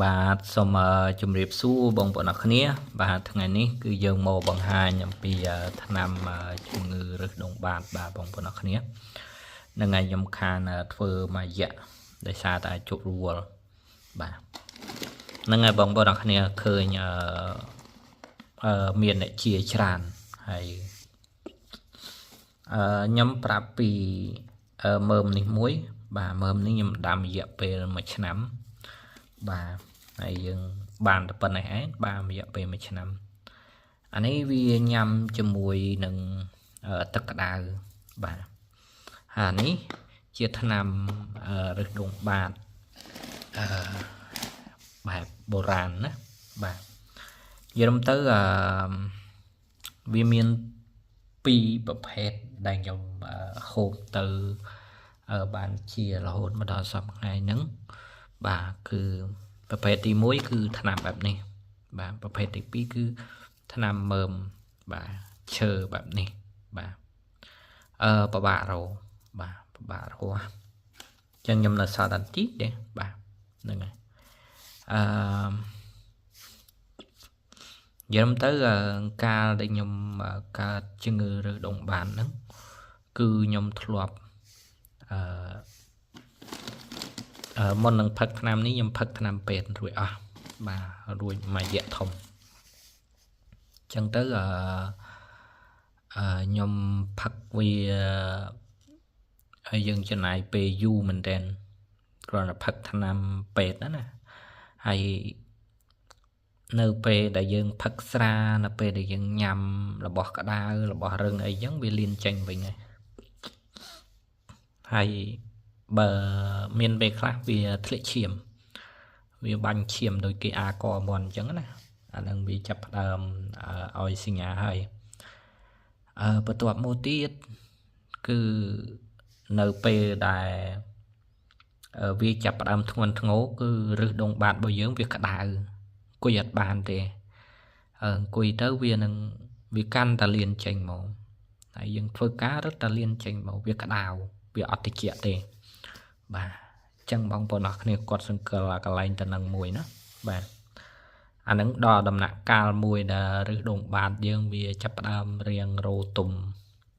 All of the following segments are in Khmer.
បាទសូមជម្រាបសួរបងប្អូនអរគ្នាបាទថ្ងៃនេះគឺយើងមកបង្ហាញអំពីថ្នាំជំងឺរឹសដុំបាតបាទបងប្អូនអរគ្នានឹងឯងខ្ញុំខានធ្វើមួយរយៈដោយសារតែជប់រវល់បាទនឹងឯងបងប្អូនអរគ្នាឃើញមានអ្នកជាច្រើនហើយខ្ញុំប្រាប់ពីមើមនេះមួយបាទមើមនេះខ្ញុំដាំរយៈពេល1ឆ្នាំបាទហើយយើងបានតែប៉ុណ្ណេះឯងបាទរយៈពេល1ឆ្នាំអានេះវាញ៉ាំជាមួយនឹងទឹកក្តៅបាទហើយនេះជាថ្នាំរឹសដុំបាតបែបបុរាណណាបាទនិយាយទៅវាមាន2ប្រភេទដែលខ្ញុំហូបទៅបានជារហូតមកដល់សប្តាហ៍ថ្ងៃហ្នឹងបាទគឺប្រភេទទី1គឺថ្នាំបែបនេះបាទប្រភេទទី2គឺថ្នាំមើមបាទឈើបែបនេះបាទប្របាក់រោបាទប្របាក់រោអញ្ចឹងខ្ញុំនៅសល់តែតិចទេបាទហ្នឹងហើយនិយាយទៅកាលដែលខ្ញុំកើតជំងឺរឹសដុំបាតហ្នឹងគឺខ្ញុំធ្លាប់មុននឹងផឹកថ្នាំនេះខ្ញុំផឹកថ្នាំពេទ្យរួចអស់បាទរួចមួយរយៈធំអញ្ចឹងទៅខ្ញុំផឹកវាហើយយើងចំណាយពេលយូរមែនតើគ្រាន់តែផឹកថ្នាំពេទ្យណាហើយនៅពេលដែលយើងផឹកស្រានៅពេលដែលយើងញ៉ាំរបស់ក្តៅរបស់រឹងអីចឹងវាលៀនចេញវិញហើយបើមានពេលខ្លះវាធ្លាក់ឈាមវាបាញ់ឈាមដោយគេអាកមន់អញ្ចឹងណាអានឹងវាចាប់ផ្ដើមឲ្យសញ្ញាហើយបន្ទាប់មកទៀតគឺនៅពេលដែលវាចាប់ផ្ដើមធ្ងន់ធ្ងរគឺរឹសដុំបាតរបស់យើងវាក្តៅអង្គុយអត់បានទេអង្គុយទៅវានឹងវាកាន់តែលៀនចេញមកហើយយើងធ្វើការរឹតតែលៀនចេញមកវាក្តៅវាអត់តិចទេបាទអញ្ចឹងបងប្អូនអរគ្នាគាត់សង្កលកន្លែងទៅនឹងមួយណាបាទអានឹងដល់ដំណាក់កាលមួយដែលរឹសដុំបាតយើងវាចាប់ផ្ដើមរៀងរោទុំ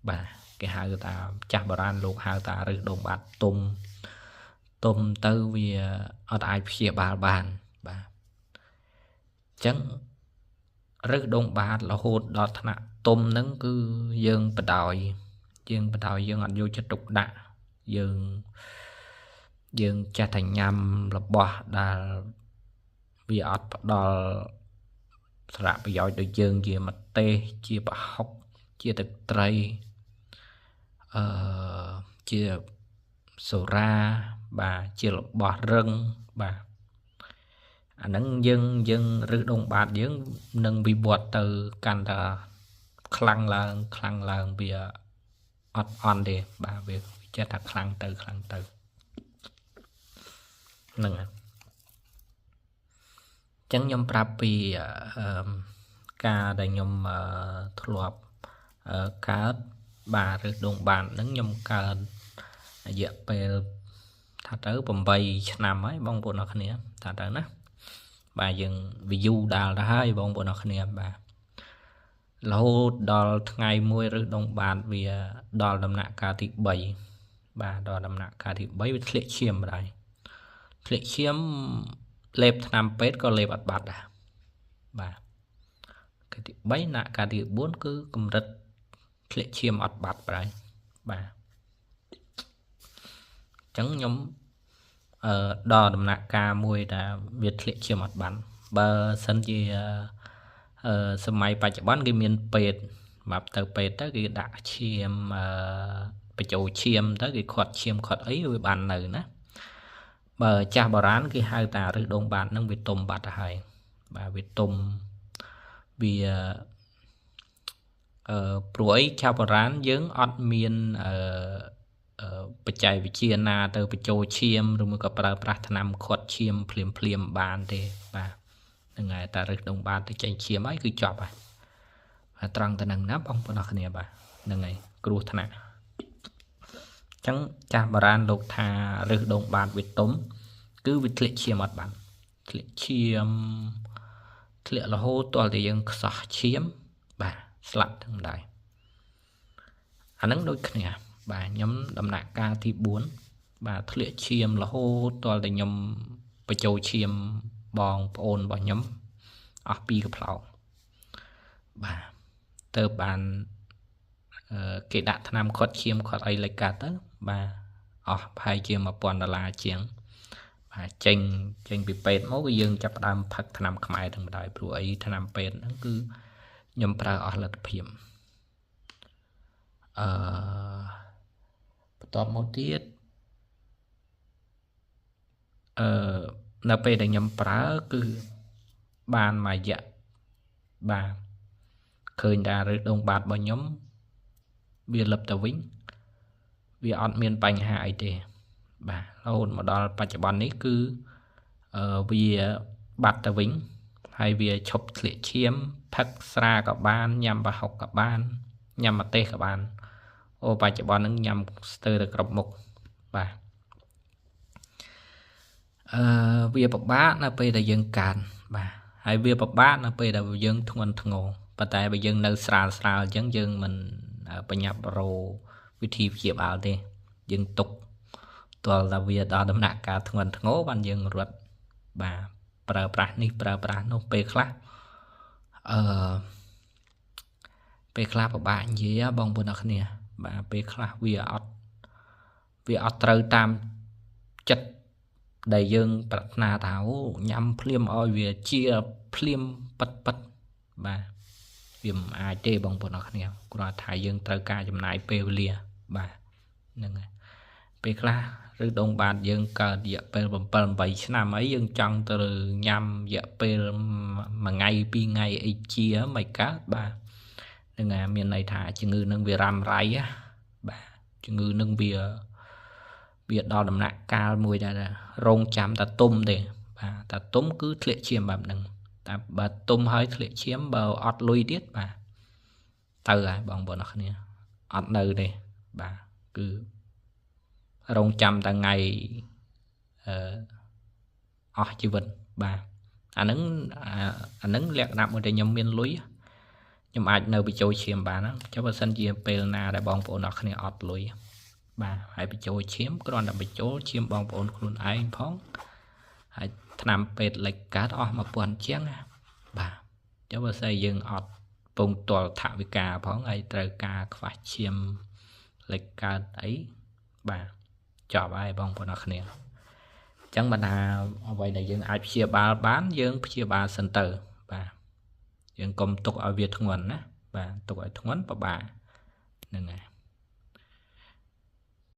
បាទគេហៅថាចាស់បុរាណលោកហៅថារឹសដុំបាតទុំទៅវាអត់អាចព្យាបាលបានបាទអញ្ចឹងរឹសដុំបាតរហូតដល់ថ្នាក់ទុំហ្នឹងគឺយើងបដ ாய் យើងអត់យកចិត្តទុកដាក់យើងចេះតែញ៉ាំរបស់ដែលវាអត់ផ្ដល់សារៈប្រយោជន៍ដូចយើងជាម្ទេសជាប្រហុកជាទឹកត្រីជាសូរ៉ាបាទជារបស់រឹងបាទអាហ្នឹងយើងរឹសដុំបាតយើងនឹងវិវត្តទៅកាន់តែខ្លាំងឡើងវាអត់អន់ទេបាទវាចេះតែខ្លាំងទៅហ្នឹងហើយអញ្ចឹងខ្ញុំប្រាប់ពីការដែលខ្ញុំធ្លាប់កើតបាទរឹសដុំបាតហ្នឹងខ្ញុំកើតរយៈពេលថាទៅ8ឆ្នាំហើយបងប្អូនអរគ្នាថាទៅណាបាទយើងវាយូរដាល់ទៅហើយបងប្អូនអរគ្នាបាទរហូតដល់ថ្ងៃមួយរឹសដុំបាតវាដល់ដំណាក់កាលទី3បាទដល់ដំណាក់កាលទី3វាធ្លាក់ឈាមបណ្ដោយធ្លាក់ឈាមលេបថ្នាំពេទ្យក៏លេបអត់បាត់ដែរបាទកាលទី3ដំណាក់កាលទី4គឺកម្រិតធ្លាក់ឈាមអត់បាត់បណ្ដោយបាទអញ្ចឹងខ្ញុំដល់ដំណាក់កាលមួយដែលវាធ្លាក់ឈាមអត់បានបើសិនជាសម័យបច្ចុប្បន្នគេមានពេទ្យសម្រាប់ទៅពេទ្យទៅគេដាក់ឈាមបញ្ចូលឈាមទៅគេខាត់ឈាមខាត់អីវាបាននៅណាបើចាស់បុរាណគេហៅតារឹសដុំបាតហ្នឹងវាទុំបាត់ទៅហើយបាទវាទុំវាព្រោះអីចាស់បុរាណយើងអត់មានបច្ចេកវិទ្យាណាទៅបញ្ចូលឈាមឬមួយក៏ប្រើប្រាស់ថ្នាំខាត់ឈាមភ្លាមបានទេបាទហ្នឹងហើយតែរឹសដុំបាតទៅចេញឈាមហើយគឺចប់ហើយបាទត្រង់ទៅនឹងណាបងប្អូនអរគ្នាបាទហ្នឹងហើយគ្រោះថ្នាក់អញ្ចឹងចាស់បុរាណលោកថារឹសដុំបាតវាទុំគឺវាធ្លាក់ឈាមអត់បាន ធ្លាក់ឈាមធ្លាក់រហូតទាល់តែយើងខ្សោះឈាមបាទស្លាប់ទាំងដែរអាហ្នឹងដូចគ្នាបាទខ្ញុំដំណាក់កាលទី4បាទធ្លាក់ឈាមរហូតទាល់តែខ្ញុំបញ្ចូលឈាមបងប្អូនរបស់ខ្ញុំអស់2កំប្លោកបាទទៅបានគេដាក់ថ្នាំខាត់ឈាមខាត់អីលេចកាត់ទៅបាទអស់ប្រហែលជា$1000ជាងបាទចេញពីពេទ្យមកគឺយើងចាប់ផ្ដើមផឹកថ្នាំខ្មែរទាំងម្ដងព្រោះអីថ្នាំពេទ្យហ្នឹងគឺខ្ញុំប្រើអស់លទ្ធភាពបន្ទាប់មកទៀតនៅពេលដែលខ្ញុំប្រើគឺបានមួយរយៈបាទឃើញថាឬដងបាតរបស់ខ្ញុំវាលឹបទៅវិញវាអត់មានបញ្ហាអីទេបាទរហូតមកដល់បច្ចុប្បន្ននេះគឺវាបាត់ទៅវិញហើយវាឈប់ធ្លាក់ឈាមផឹកស្រាក៏បានញ៉ាំប្រហុកក៏បានញ៉ាំម្ទេសក៏បានអូបច្ចុប្បន្នហ្នឹងញ៉ាំស្ទើរតែគ្រប់មុខបាទវាពិបាកនៅពេលដែលយើងកើនបាទហើយវាពិបាកនៅពេលដែលយើងធ្ងន់ធ្ងរប៉ុន្តែបើយើងនៅស្រាលអញ្ចឹងយើងមិនបញ្ញាប់រោវិធីព្យាបាលទេយើងទុកទាល់តែវាដល់ដំណាក់កាលធ្ងន់ធ្ងរបានយើងរត់បាទប្រើប្រាស់នេះប្រើប្រាស់នោះពេលខ្លះពេលខ្លះពិបាកនិយាយបងប្អូនអរគ្នាបាទពេលខ្លះវាអត់ត្រូវតាមចិត្តដែលយើងប្រាថ្នាថាអូញ៉ាំភ្លាមឲ្យវាជាភ្លាមប៉ិតបាទវាមិនអាចទេបងប្អូនអរគ្នាគ្រាន់តែយើងត្រូវការចំណាយពេលវេលាបាទហ្នឹងហើយពេលខ្លះឬដងបាតយើងកើតរយៈពេល7-8ឆ្នាំអីយើងចង់ទៅញ៉ាំរយៈពេល1ថ្ងៃ2ថ្ងៃអីជាមិនកើតបាទហ្នឹងហើយមានន័យថាជំងឺនឹងវារ៉ាំរ៉ៃបាទជំងឺនឹងវាដល់ដំណាក់កាលមួយដែលរងចាំតែទុំទេបាទតែទុំគឺធ្លាក់ឈាមបែបហ្នឹងតែបើទុំហើយធ្លាក់ឈាមបើអត់លុយទៀតបាទទៅហើយបងប្អូនអរគ្នាអត់នៅទេបាទគឺរងចាំតែថ្ងៃអស់ជីវិតបាទអាហ្នឹងលក្ខណៈមួយដែលខ្ញុំមានលុយខ្ញុំអាចនៅបញ្ចូលឈាមបានចុះបើសិនជាពេលណាដែលបងប្អូនអរគ្នាអត់លុយបាទហើយបញ្ចូលឈាមគ្រាន់តែបញ្ចូលឈាមបងប្អូនខ្លួនឯងផងហើយថ្នាំពេទ្យលេចកាត់អស់1000ជាងបាទចុះបើស្អីយើងអត់ពងទាល់ថវិកាផងហើយត្រូវការខ្វះឈាមលេចកើតអីបាទចប់ហើយបងប្អូនអរគ្នាអញ្ចឹងបណ្ដាអ្វីដែលយើងអាចព្យាបាលបានយើងព្យាបាលសិនទៅបាទយើងកុំទុកឲ្យវាធ្ងន់ណាបាទទុកឲ្យធ្ងន់ពិបាកហ្នឹងហើយ